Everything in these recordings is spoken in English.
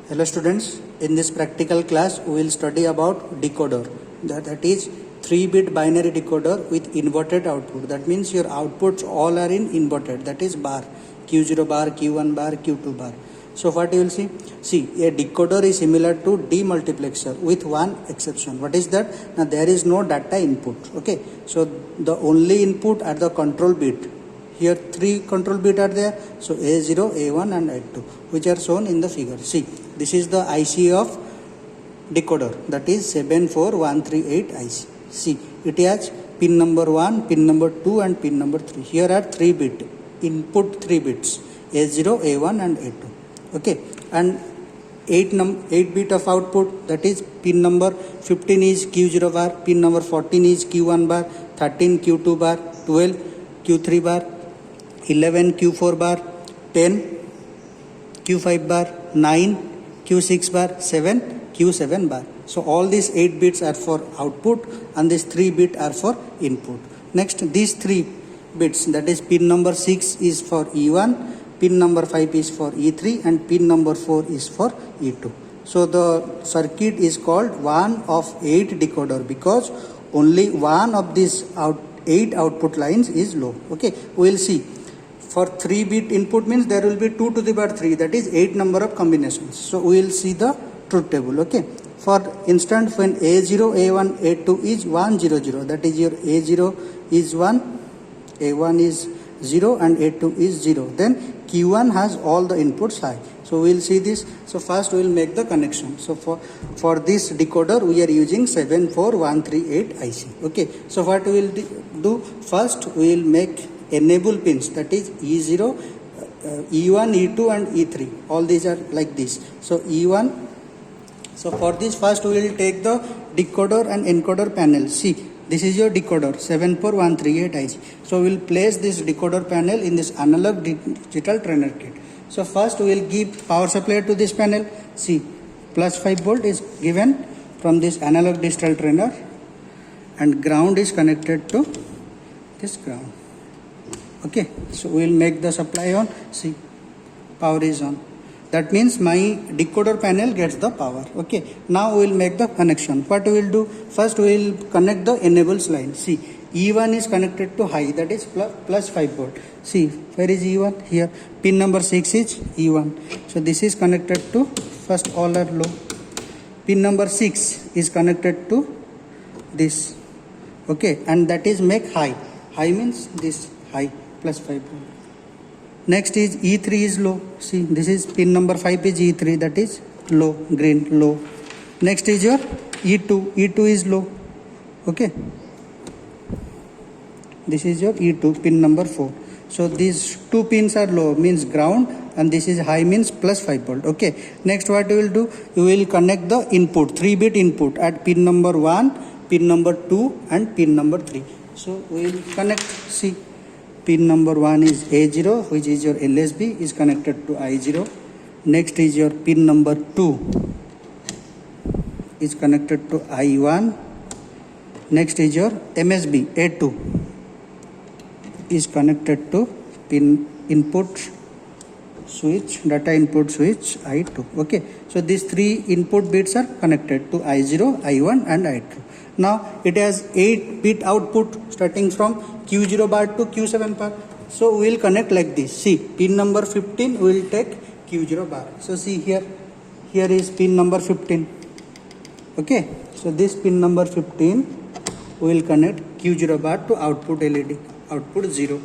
Hello students, in this practical class we will study about decoder. That is 3-bit binary decoder with inverted output. That means your outputs all are in inverted, that is bar, Q0 bar, Q1 bar, Q2 bar. So what you will see? See, a decoder is similar to demultiplexer with one exception. What is that? Now there is no data input. Okay, so the only input are the control bit. Here 3 control bit are there, so A0, A1 and A2, which are shown in the figure. See, this is the IC of decoder, that is 74138 IC. See, it has pin number 1, pin number 2 and pin number 3. Here are 3 bit, input 3 bits, A0, A1 and A2. Okay, and 8 bit of output, that is pin number 15 is Q0 bar, pin number 14 is Q1 bar, 13 Q2 bar, 12 Q3 bar, 11 Q4 bar, 10 Q5 bar, 9 Q6 bar, 7 Q7 bar. So all these 8 bits are for output and these 3 bits are for input. Next, these 3 bits, that is pin number 6 is for E1, pin number 5 is for E3 and pin number 4 is for E2. So the circuit is called 1 of 8 decoder because only one of these 8 output lines is low. Okay, we will see. For 3-bit input means there will be 2 to the power 3, that is 8 number of combinations. So we will see the truth table. Okay, for instance, when A0, A1, A2 is 1, 0, 0, that is your A0 is 1, A1 is 0 and A2 is 0, then Q1 has all the inputs high. So we will see this. So first we will make the connection. So for this decoder we are using 74138 IC. Okay, so what we will do, first we will make enable pins, that is E0, E1, E2 and E3. All these are like this. So E1, so for this first we will take the decoder and encoder panel. See, this is your decoder 74138 IC. So we will place this decoder panel in this analog digital trainer kit. So first we will give power supply to this panel. See, plus 5 volt is given from this analog digital trainer and ground is connected to this ground. Okay, so we will make the supply on. See, power is on. That means my decoder panel gets the power. Okay, now we will make the connection. What we will do? First we will connect the enables line. See, E1 is connected to high, that is plus 5 volt. See, where is E1? Here. Pin number 6 is E1. So this is connected to, first all are low. Pin number 6 is connected to this. Okay, and that is make high. High means this high, plus 5 volt. Next is E3 is low. See, this is pin number 5 is E3, that is low, green, low. Next is your E2. E2 is low. Okay. This is your E2, pin number 4. So these 2 pins are low, means ground, and this is high, means plus 5 volt. Okay. Next what you will do? You will connect the input, 3-bit input at pin number 1, pin number 2 and pin number 3. So we will connect. See, pin number 1 is A0, which is your LSB, is connected to I0. Next is your pin number 2 is connected to I1. Next is your MSB A2 is connected to pin input switch, data input switch I2. Okay, so these 3 input bits are connected to I0, I1 and I2. Now it has 8-bit output starting from Q0 bar to Q7 bar. So we will connect like this. See, pin number 15 we will take Q0 bar. So see here is pin number 15. Okay, so this pin number 15 we will connect Q0 bar to output LED, output 0.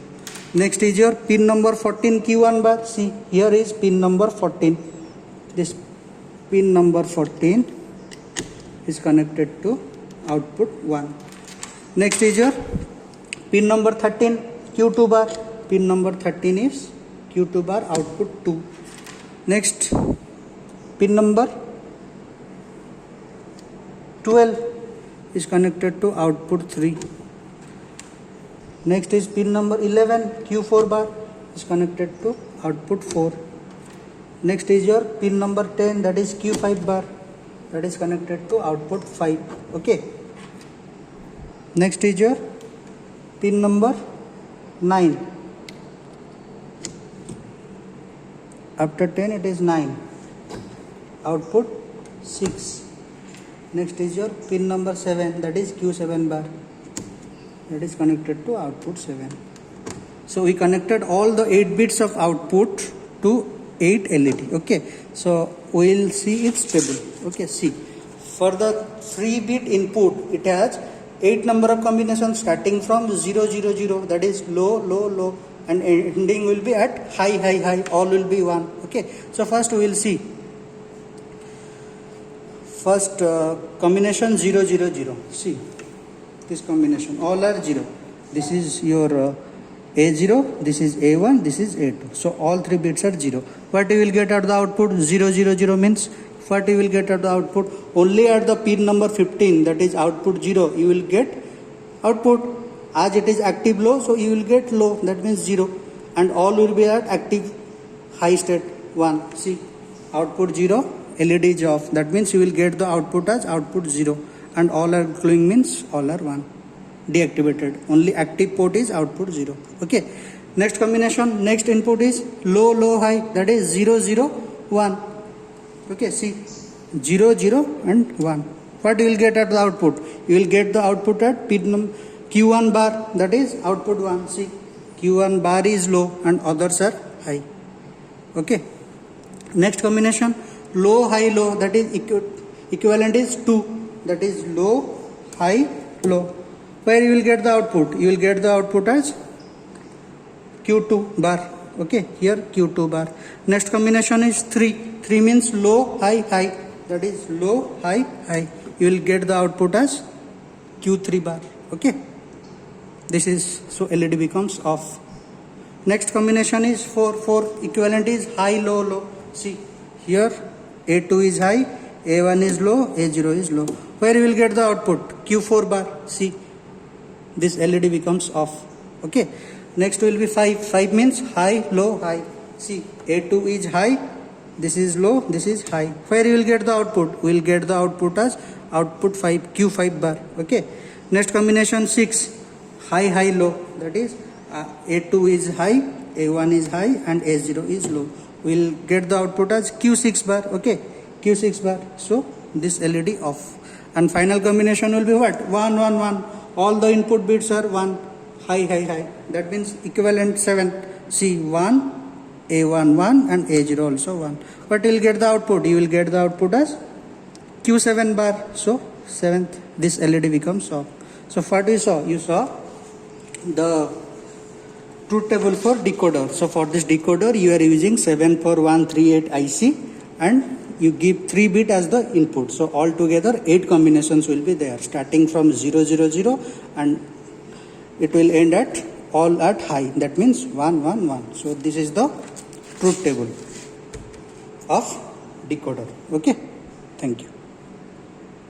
Next is your pin number 14 Q1 bar. See, here is pin number 14. This pin number 14 is connected to output 1. Next is your pin number 13 Q2 bar. Pin number 13 is Q2 bar, output 2. Next, pin number 12 is connected to output 3. Next is pin number 11 Q4 bar is connected to output 4. Next is your pin number 10, that is Q5 bar, that is connected to output 5. Okay. Next is your pin number 9. After 10 it is 9. output 6. Next is your pin number 7, that is Q7 bar, that is connected to output 7. So we connected all the 8 bits of output to 8 LED. Okay, so we will see its table. Okay, see, for the 3-bit input it has 8 number of combinations starting from 0 0 0, that is low low low, and ending will be at high high high, all will be 1. Okay, so first we will see first combination 0 0 0. See this combination, all are 0. This is your A0, this is A1, this is A2. So all 3 bits are 0. What you will get at the output? 0 0 0 means what you will get at the output? Only at the pin number 15, that is output 0, you will get output. As it is active low, so you will get low, that means 0. And all will be at active high state 1. See, output 0, LED is off, that means you will get the output as output 0. And all are glowing means all are 1. Deactivated, only active port is output 0. Okay, next combination, next input is low low high, that is 0 0 1. Okay, see, 0 0 and 1. What you will get at the output? You will get the output at pin Q1 bar, that is output 1. See, Q1 bar is low and others are high. Okay, next combination, low high low, that is equivalent is 2, that is low high low. Where you will get the output? You will get the output as Q2 bar. Okay, here Q2 bar. Next combination is 3. 3 means low high high, that is low high high. You will get the output as Q3 bar. Okay, this is, so LED becomes off. Next combination is 4. 4 equivalent is high low low. See, here A2 is high, A1 is low, A0 is low. Where you will get the output? Q4 bar. See, this LED becomes off. Okay, next will be 5. 5 means high low high. See, A2 is high, this is low, this is high. Where you will get the output? We will get the output as output 5, Q5 bar. Okay, next combination 6, high high low, that is A2 is high, A1 is high and A0 is low. We will get the output as Q6 bar. Okay, Q6 bar. So this LED off. And final combination will be what? 1 1 1. All the input bits are 1, high high high, that means equivalent 7. See, 1, A1 1 and A0 also 1. But you will get the output? You will get the output as Q7 bar. So 7th, this LED becomes off. So what you saw? You saw the truth table for decoder. So for this decoder you are using 74138 IC and you give 3 bit as the input. So altogether 8 combinations will be there, starting from 0 0 0 and it will end at all at high, that means 1 1 1. So this is the truth table of decoder. Okay, thank you.